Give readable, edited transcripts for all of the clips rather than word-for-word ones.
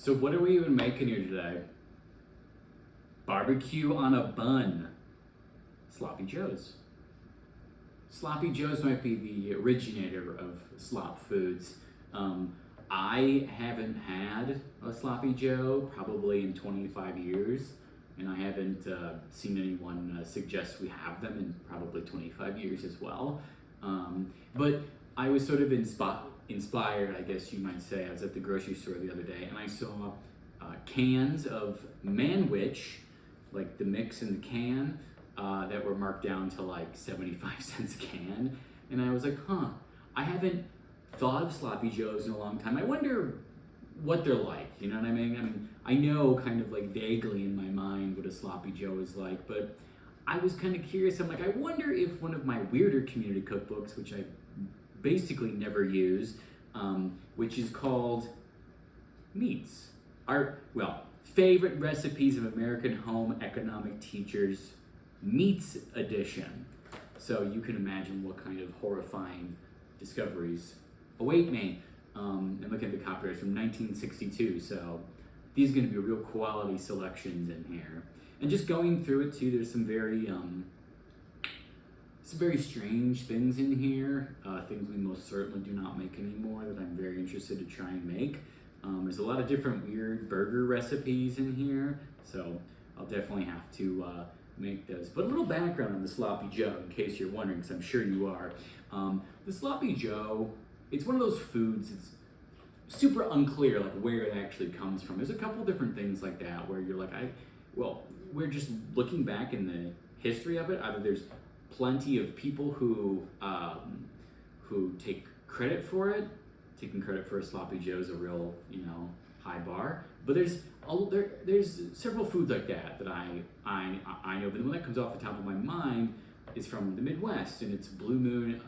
So what are we even making here today? Barbecue on a bun. Sloppy Joe's. Sloppy Joe's might be the originator of slop foods. I haven't had a Sloppy Joe probably in 25 years, and I haven't seen anyone suggest we have them in probably 25 years as well. But I was sort of inspired, I guess you might say. I was at the grocery store the other day, and I saw cans of Manwich, like the mix in the can, that were marked down to like 75 cents a can. And I was like, I haven't thought of Sloppy Joes in a long time. I wonder what they're like, you know what I mean? I know kind of like vaguely in my mind what a Sloppy Joe is like, but I was kind of curious. I'm like, I wonder if one of my weirder community cookbooks, which I basically never use, which is called Meats, favorite recipes of American home economic teachers, Meats edition. So you can imagine what kind of horrifying discoveries await me. And look at the copyright from 1962. So these are going to be real quality selections in here. And just going through it too, there's some very strange things in here. Things we most certainly do not make anymore that I'm very interested to try and make. There's a lot of different weird burger recipes in here, so I'll definitely have to make those. But a little background on the Sloppy Joe, in case you're wondering, because I'm sure you are. The Sloppy Joe, it's one of those foods, it's super unclear like where it actually comes from. There's a couple different things like that where you're like, we're just looking back in the history of it. Either there's plenty of people who take credit for it. Taking credit for a Sloppy Joe is a real, high bar. But there's several foods like that I know. But the one that comes off the top of my mind is from the Midwest, and it's Blue Moon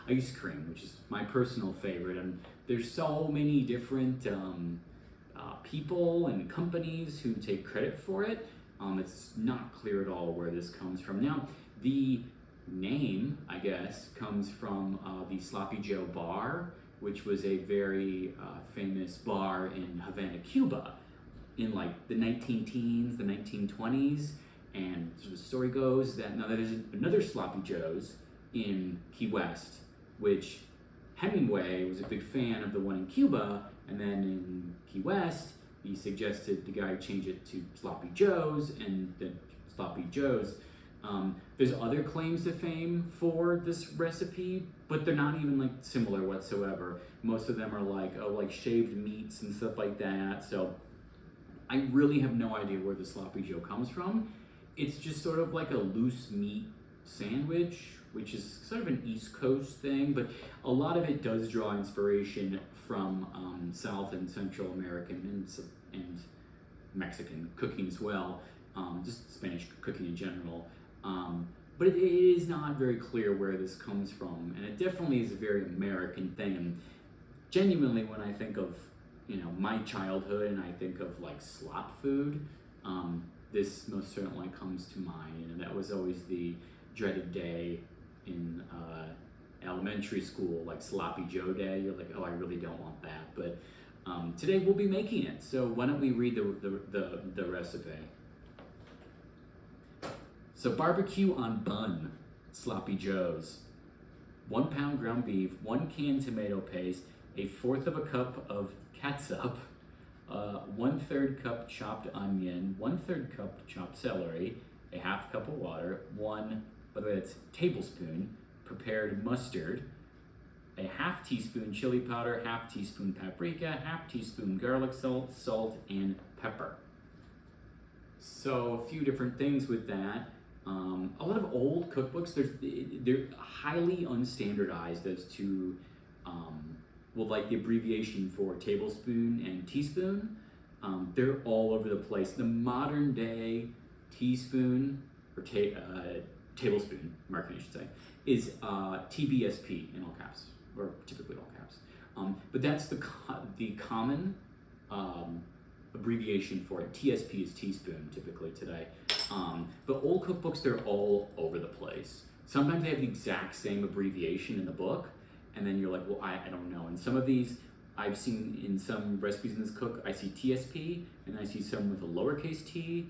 ice cream, which is my personal favorite. And there's so many different people and companies who take credit for it. It's not clear at all where this comes from. Now, the name, I guess, comes from the Sloppy Joe bar, which was a very famous bar in Havana, Cuba, in like the 19-teens, the 1920s. And so the story goes that now there's another Sloppy Joe's in Key West, which Hemingway was a big fan of the one in Cuba, and then in Key West, he suggested the guy change it to Sloppy Joe's, and then Sloppy Joe's. There's other claims to fame for this recipe, but they're not even like similar whatsoever. Most of them are like shaved meats and stuff like that. So I really have no idea where the Sloppy Joe comes from. It's just sort of like a loose meat sandwich, which is sort of an East Coast thing, but a lot of it does draw inspiration from South and Central American and Mexican cooking as well, just Spanish cooking in general. But it is not very clear where this comes from, and it definitely is a very American thing. And genuinely, when I think of my childhood and I think of like slop food, this most certainly comes to mind. And that was always the dreaded day in elementary school, like Sloppy Joe Day. You're like, oh, I really don't want that. But today we'll be making it. So why don't we read the recipe? So barbecue on bun, Sloppy Joe's. 1 pound ground beef, 1 can tomato paste, 1/4 of a cup of catsup, 1/3 cup chopped onion, 1/3 cup chopped celery, 1/2 cup of water, by the way, that's tablespoon, prepared mustard, 1/2 teaspoon chili powder, 1/2 teaspoon paprika, 1/2 teaspoon garlic salt, and pepper. So a few different things with that. A lot of old cookbooks, they're highly unstandardized as to, like the abbreviation for tablespoon and teaspoon. They're all over the place. The modern day teaspoon, or tablespoon, marking I should say, is TBSP in all caps, or typically all caps. But that's the common abbreviation for it. TSP is teaspoon typically today. But old cookbooks, they're all over the place. Sometimes they have the exact same abbreviation in the book, and then you're like, well, I don't know. And some of these I've seen in some recipes in this cook, I see TSP, and I see some with a lowercase t,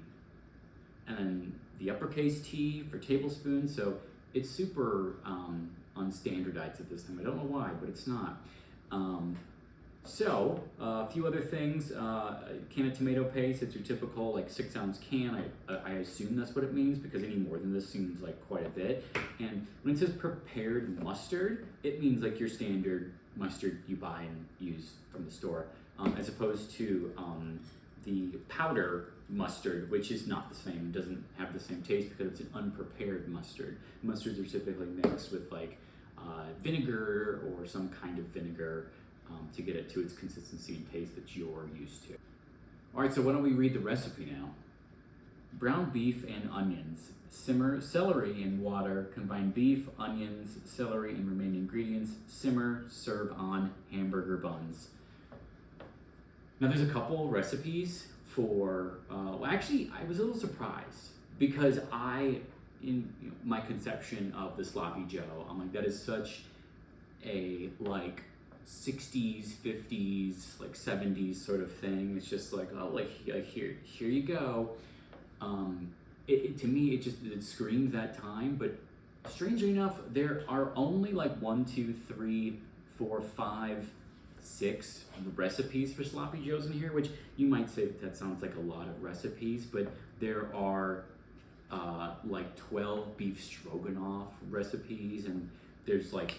and then the uppercase T for tablespoon. So it's super unstandardized at this time. I don't know why, but it's not. A few other things. Can of tomato paste. It's your typical like 6-ounce can. I assume that's what it means, because any more than this seems like quite a bit. And when it says prepared mustard, it means like your standard mustard you buy and use from the store, as opposed to the powder mustard, which is not the same, doesn't have the same taste because it's an unprepared mustard. Mustards are typically mixed with like vinegar or some kind of vinegar to get it to its consistency and taste that you're used to. All right, so why don't we read the recipe now? Brown beef and onions. Simmer celery in water. Combine beef, onions, celery, and remaining ingredients. Simmer, serve on hamburger buns. Now there's a couple recipes for, well actually I was a little surprised because my conception of the sloppy Joe, I'm like, that is such a like 60s, 50s, like 70s sort of thing. It's just like, oh, like here you go. To me, it screams that time, but strangely enough, there are only like 1, 2, 3, 4, 5, 6 recipes for sloppy joes in here, which you might say that sounds like a lot of recipes, but there are like 12 beef stroganoff recipes, and there's like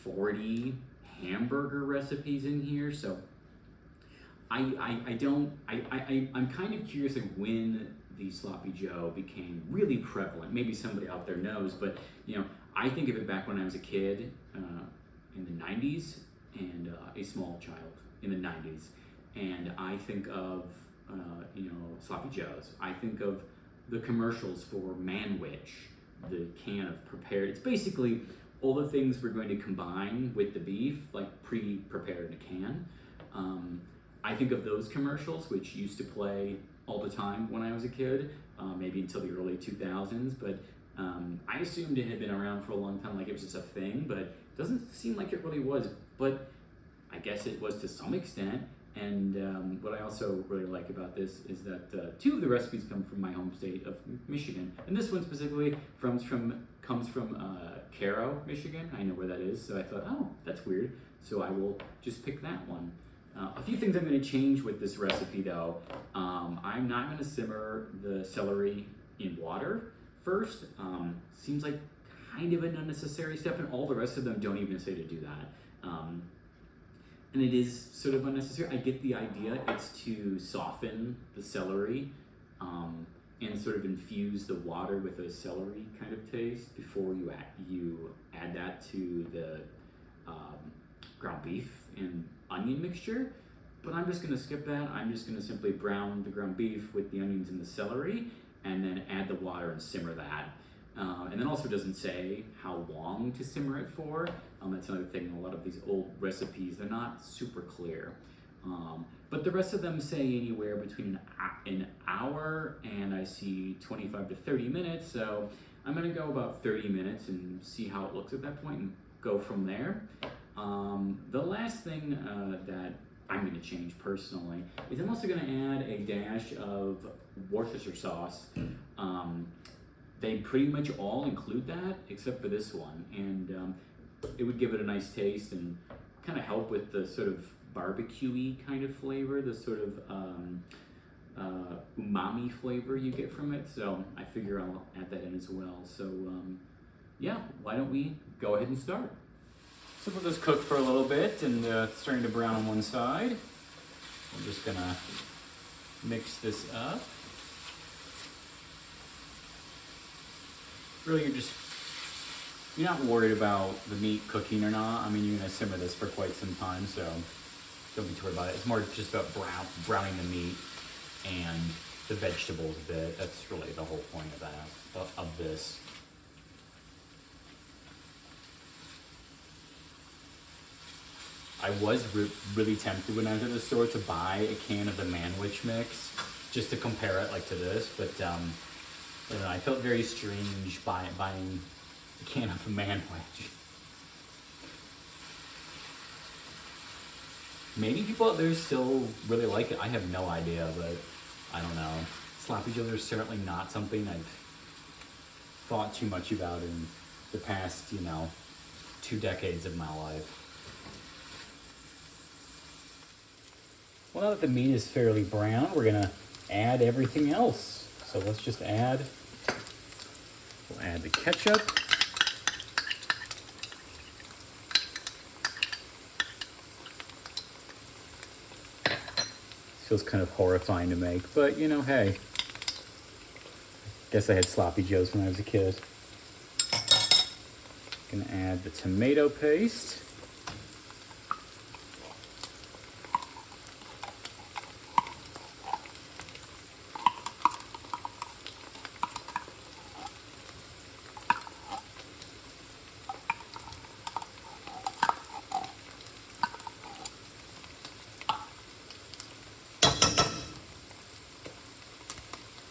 40 hamburger recipes in here. So I'm kind of curious like when the sloppy joe became really prevalent. Maybe somebody out there knows, but I think of it back when I was a kid in the 90s and a small child in the 90s, and I think of sloppy joes. I think of the commercials for Manwich, the can of prepared. It's basically all the things we're going to combine with the beef, like pre-prepared in a can. I think of those commercials, which used to play all the time when I was a kid, maybe until the early 2000s, but I assumed it had been around for a long time, like it was just a thing, but it doesn't seem like it really was, but I guess it was to some extent. And what I also really like about this is that 2 of the recipes come from my home state of Michigan, and this one specifically comes from Caro, Michigan. I know where that is, so I thought, oh, that's weird, so I will just pick that one. A few things I'm going to change with this recipe though. I'm not going to simmer the celery in water first. Seems like kind of an unnecessary step, and all the rest of them don't even say to do that. And it is sort of unnecessary. I get the idea. It's to soften the celery and sort of infuse the water with a celery kind of taste before you add that to the ground beef and onion mixture. But I'm just going to skip that. I'm just going to simply brown the ground beef with the onions and the celery, and then add the water and simmer that. And then also doesn't say how long to simmer it for. That's another thing. A lot of these old recipes, they're not super clear. But the rest of them say anywhere between an hour and I see 25 to 30 minutes. So I'm going to go about 30 minutes and see how it looks at that point and go from there. The last thing that I'm going to change personally is I'm also going to add a dash of Worcestershire sauce. They pretty much all include that except for this one, and it would give it a nice taste and kind of help with the sort of barbecue-y kind of flavor, the sort of umami flavor you get from it. So I figure I'll add that in as well. So yeah, why don't we go ahead and start? So we'll just cook for a little bit, and it's starting to brown on one side. I'm just gonna mix this up. Really, you're not worried about the meat cooking or not. I mean, you're gonna simmer this for quite some time, so don't be too worried about it. It's more just about browning the meat and the vegetables a bit. That's really the whole point of that, of this. I was really tempted when I was at the store to buy a can of the Manwich mix just to compare it like to this, but I don't know, I felt very strange buying a can of the Manwich. Maybe people out there still really like it. I have no idea, but I don't know. Sloppy joes are certainly not something I've thought too much about in the past, 2 decades of my life. Well, now that the meat is fairly brown, we're gonna add everything else. So let's just we'll add the ketchup. Feels kind of horrifying to make, but hey. Guess I had sloppy joes when I was a kid. Gonna add the tomato paste.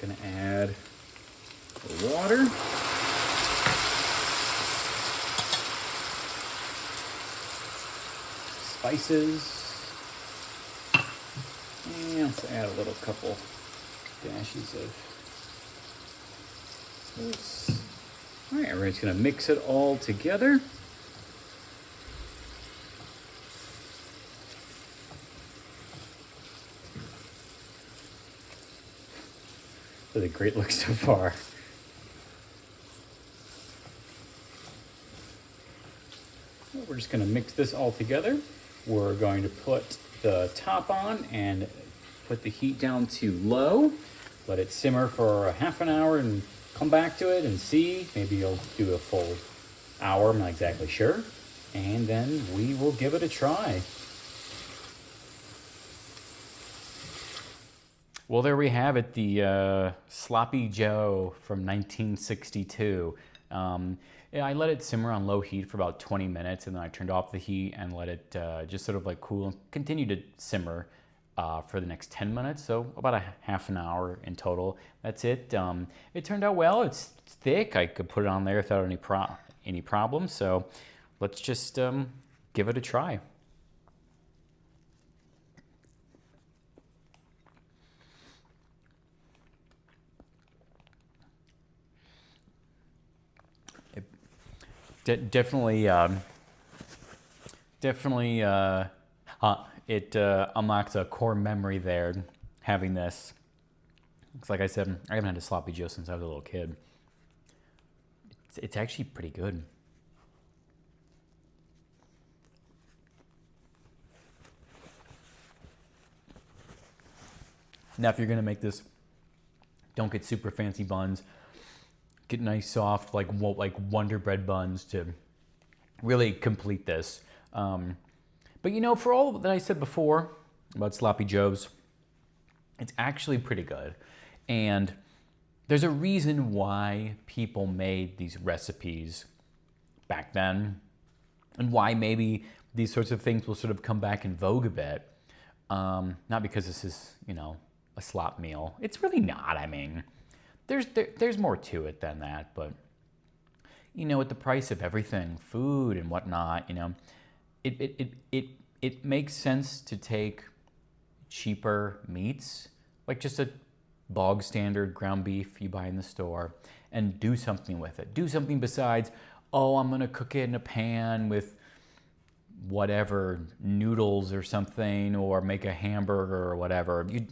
Gonna add the water. Spices. And let's add a little couple dashes of this. All right, we're just gonna mix it all together. Really great look so far. We're just going to mix this all together. We're going to put the top on and put the heat down to low. Let it simmer for a half an hour and come back to it and see. Maybe you'll do a full hour, I'm not exactly sure. And then we will give it a try. Well, there we have it, the Sloppy Joe from 1962. Yeah, I let it simmer on low heat for about 20 minutes, and then I turned off the heat and let it just sort of like cool and continue to simmer for the next 10 minutes, so about a half an hour in total. That's it. It turned out well. It's thick. I could put it on there without any problem, so let's just give it a try. Definitely it unlocks a core memory there, having this. Because like I said, I haven't had a sloppy joe since I was a little kid. It's actually pretty good. Now, if you're gonna make this, don't get super fancy buns. Get nice soft like Wonder Bread buns to really complete this. But for all that I said before about sloppy joes, it's actually pretty good. And there's a reason why people made these recipes back then, and why maybe these sorts of things will sort of come back in vogue a bit. Not because this is, a slop meal. It's really not. I mean, there's more to it than that, but with the price of everything, food and whatnot, it makes sense to take cheaper meats, like just a bog standard ground beef you buy in the store, and do something with it. Do something besides, oh, I'm gonna cook it in a pan with whatever, noodles or something, or make a hamburger or whatever. You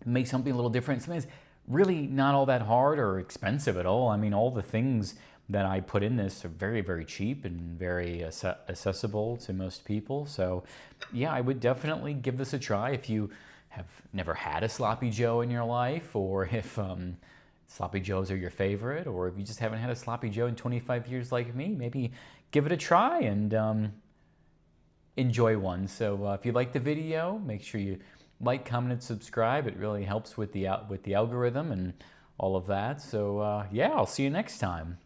make something a little different. Something that's really not all that hard or expensive at all. I mean, all the things that I put in this are very, very cheap and very accessible to most people. So yeah, I would definitely give this a try if you have never had a sloppy joe in your life, or if sloppy joes are your favorite, or if you just haven't had a sloppy joe in 25 years like me, maybe give it a try and enjoy one. So if you like the video, make sure you like, comment, and subscribe. It really helps with the algorithm and all of that. So yeah, I'll see you next time.